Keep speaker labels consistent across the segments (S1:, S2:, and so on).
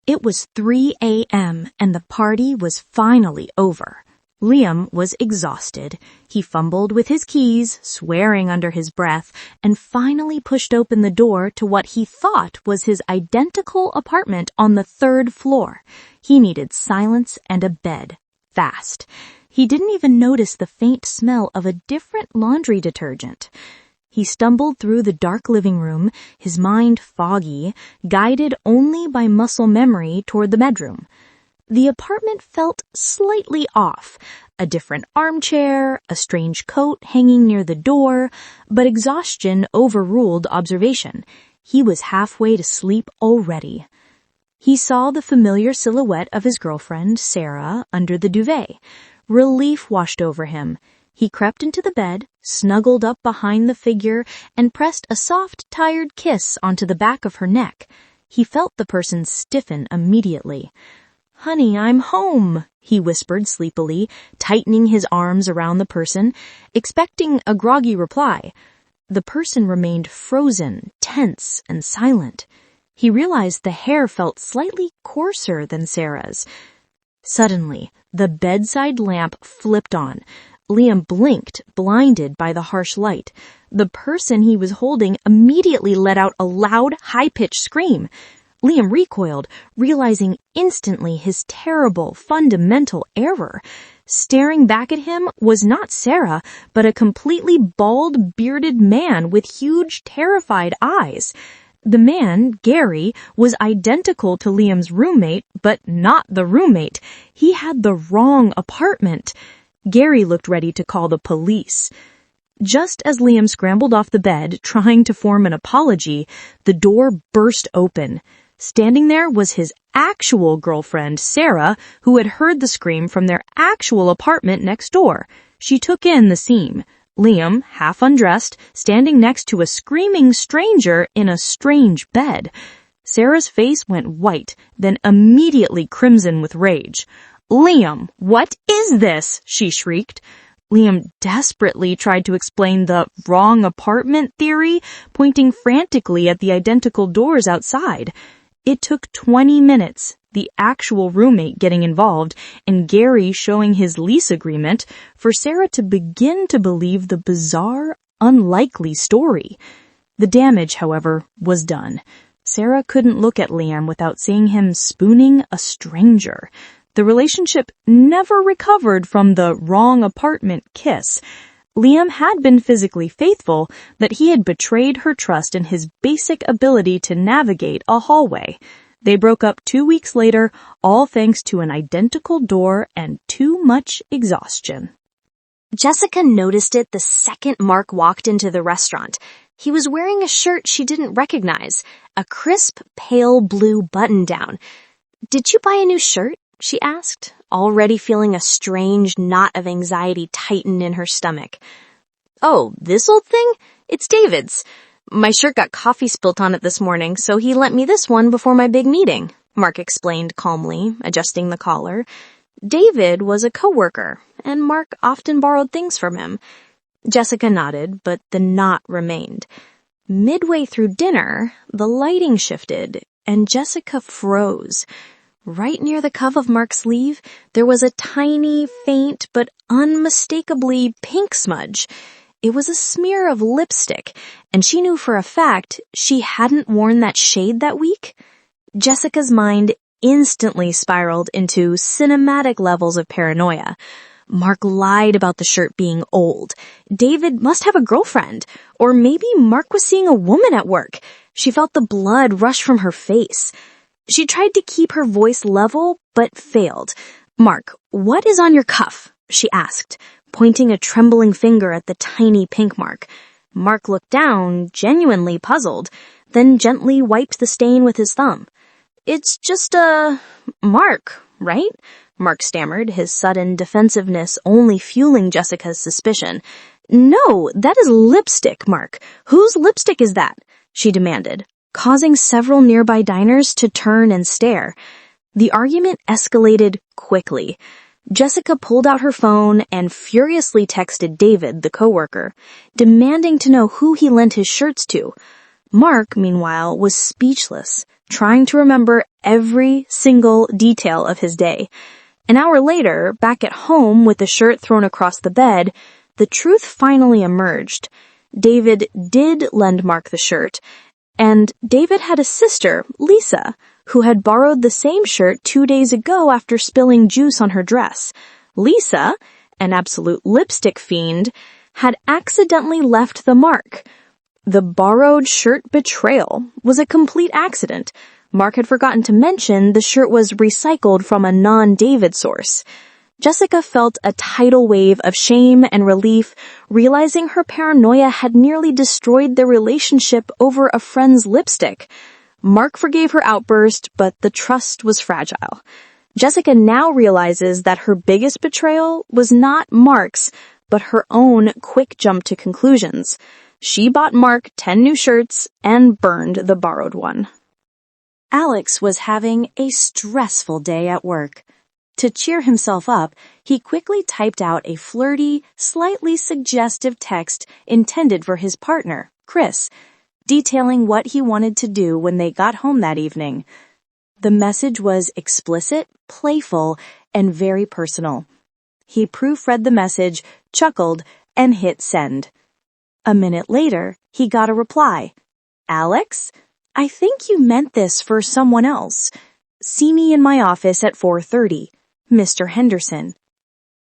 S1: It was 3 a.m. and the party was finally over. Liam was exhausted. He fumbled with his keys, swearing under his breath, and finally pushed open the door to what he thought was his identical apartment on the 3rd floor. He needed silence and a bed. Fast. He didn't even notice the faint smell of a different laundry detergent. He stumbled through the dark living room, his mind foggy, guided only by muscle memory toward the bedroom. The apartment felt slightly off. A different armchair, a strange coat hanging near the door, but exhaustion overruled observation. He was halfway to sleep already. He saw the familiar silhouette of his girlfriend, Sarah, under the duvet. Relief washed over him. He crept into the bed, snuggled up behind the figure, and pressed a soft, tired kiss onto the back of her neck. He felt the person stiffen immediately. "Honey, I'm home," he whispered sleepily, tightening his arms around the person, expecting a groggy reply. The person remained frozen, tense, and silent. He realized the hair felt slightly coarser than Sarah's. Suddenly, the bedside lamp flipped on. Liam blinked, blinded by the harsh light. The person he was holding immediately let out a loud, high-pitched scream. Liam recoiled, realizing instantly his terrible, fundamental error. Staring back at him was not Sarah, but a completely bald, bearded man with huge, terrified eyes. The man, Gary, was identical to Liam's roommate, but not the roommate. He had the wrong apartment. Gary looked ready to call the police. Just as Liam scrambled off the bed, trying to form an apology, the door burst open. Standing there was his actual girlfriend, Sarah, who had heard the scream from their actual apartment next door. She took in the scene. Liam, half undressed, standing next to a screaming stranger in a strange bed. Sarah's face went white, then immediately crimson with rage. "Liam, what is this?" she shrieked. Liam desperately tried to explain the wrong apartment theory, pointing frantically at the identical doors outside. It took 20 minutes, the actual roommate getting involved, and Gary showing his lease agreement, for Sarah to begin to believe the bizarre, unlikely story. The damage, however, was done. Sarah couldn't look at Liam without seeing him spooning a stranger. The relationship never recovered from the wrong apartment kiss. Liam had been physically faithful, but he had betrayed her trust in his basic ability to navigate a hallway. They broke up 2 weeks later, all thanks to an identical door and too much exhaustion.
S2: Jessica noticed it the second Mark walked into the restaurant. He was wearing a shirt she didn't recognize, a crisp, pale blue button-down. "Did you buy a new shirt?" she asked, already feeling a strange knot of anxiety tighten in her stomach.
S1: "Oh, this old thing? It's David's. My shirt got coffee spilt on it this morning, so he lent me this one before my big meeting," Mark explained calmly, adjusting the collar. David was a coworker, and Mark often borrowed things from him. Jessica nodded, but the knot remained. Midway through dinner, the lighting shifted, and Jessica froze. Right near the cuff of Mark's sleeve, there was a tiny, faint, but unmistakably pink smudge. It was a smear of lipstick, and she knew for a fact she hadn't worn that shade that week. Jessica's mind instantly spiraled into cinematic levels of paranoia. Mark lied about the shirt being old. David must have a girlfriend, or maybe Mark was seeing a woman at work. She felt the blood rush from her face. She tried to keep her voice level, but failed. "Mark, what is on your cuff?" she asked, pointing a trembling finger at the tiny pink mark. Mark looked down, genuinely puzzled, then gently wiped the stain with his thumb. "It's just a mark, right?" Mark stammered, his sudden defensiveness only fueling Jessica's suspicion. "No, that is lipstick, Mark. Whose lipstick is that?" she demanded, causing several nearby diners to turn and stare. The argument escalated quickly. Jessica pulled out her phone and furiously texted David, the coworker, demanding to know who he lent his shirts to. Mark, meanwhile, was speechless, trying to remember every single detail of his day. An hour later, back at home with the shirt thrown across the bed, the truth finally emerged. David did lend Mark the shirt, and David had a sister, Lisa, who had borrowed the same shirt 2 days ago after spilling juice on her dress. Lisa, an absolute lipstick fiend, had accidentally left the mark. The borrowed shirt betrayal was a complete accident. Mark had forgotten to mention the shirt was recycled from a non-David source. Jessica felt a tidal wave of shame and relief, realizing her paranoia had nearly destroyed their relationship over a friend's lipstick. Mark forgave her outburst, but the trust was fragile. Jessica now realizes that her biggest betrayal was not Mark's, but her own quick jump to conclusions. She bought Mark 10 new shirts and burned the borrowed one.
S2: Alex was having a stressful day at work. To cheer himself up, he quickly typed out a flirty, slightly suggestive text intended for his partner, Chris, detailing what he wanted to do when they got home that evening. The message was explicit, playful, and very personal. He proofread the message, chuckled, and hit send. A minute later, he got a reply. "Alex, I think you meant this for someone else. See me in my office at 4:30. Mr. Henderson."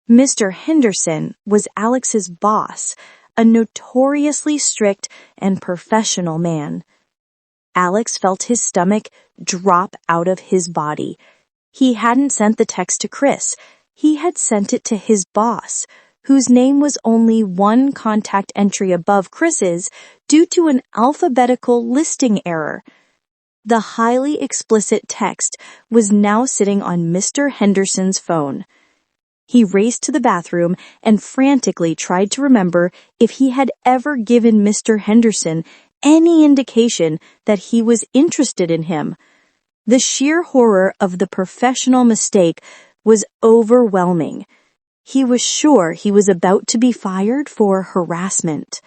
S2: Mr. Henderson was Alex's boss, a notoriously strict and professional man. Alex felt his stomach drop out of his body. He hadn't sent the text to Chris. He had sent it to his boss, whose name was only one contact entry above Chris's due to an alphabetical listing error. The highly explicit text was now sitting on Mr. Henderson's phone. He raced to the bathroom and frantically tried to remember if he had ever given Mr. Henderson any indication that he was interested in him. The sheer horror of the professional mistake was overwhelming. He was sure he was about to be fired for harassment.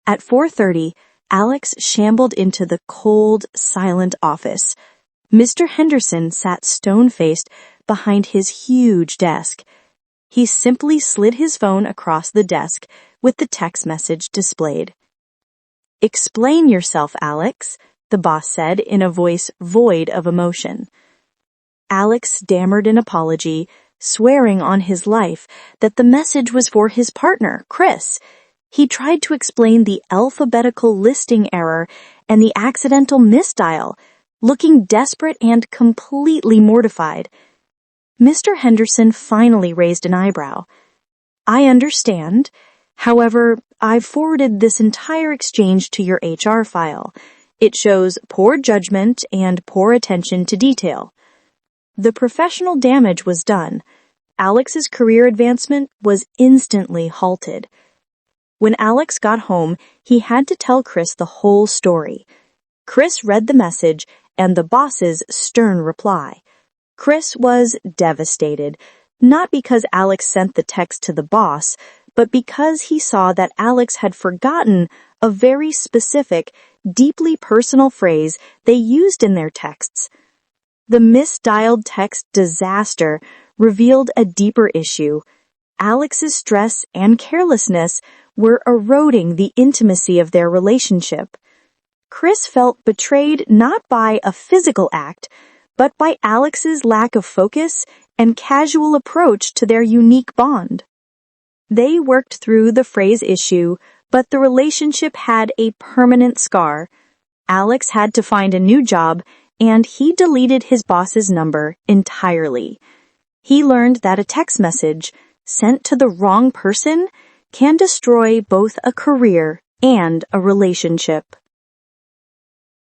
S2: At 4:30, Alex shambled into the cold, silent office. Mr. Henderson sat stone-faced behind his huge desk. He simply slid his phone across the desk with the text message displayed. "Explain yourself, Alex," the boss said in a voice void of emotion. Alex stammered an apology, swearing on his life that the message was for his partner, Chris. He tried to explain the alphabetical listing error and the accidental misdial, looking desperate and completely mortified. Mr. Henderson finally raised an eyebrow. "I understand. However, I've forwarded this entire exchange to your HR file. It shows poor judgment and poor attention to detail." The professional damage was done. Alex's career advancement was instantly halted. When Alex got home, he had to tell Chris the whole story. Chris read the message and the boss's stern reply. Chris was devastated, not because Alex sent the text to the boss, but because he saw that Alex had forgotten a very specific, deeply personal phrase they used in their texts. The misdialed text disaster revealed a deeper issue. Alex's stress and carelessness were eroding the intimacy of their relationship. Chris felt betrayed not by a physical act, but by Alex's lack of focus and casual approach to their unique bond. They worked through the phrase issue, but the relationship had a permanent scar. Alex had to find a new job, and he deleted his boss's number entirely. He learned that a text message sent to the wrong person can destroy both a career and a relationship.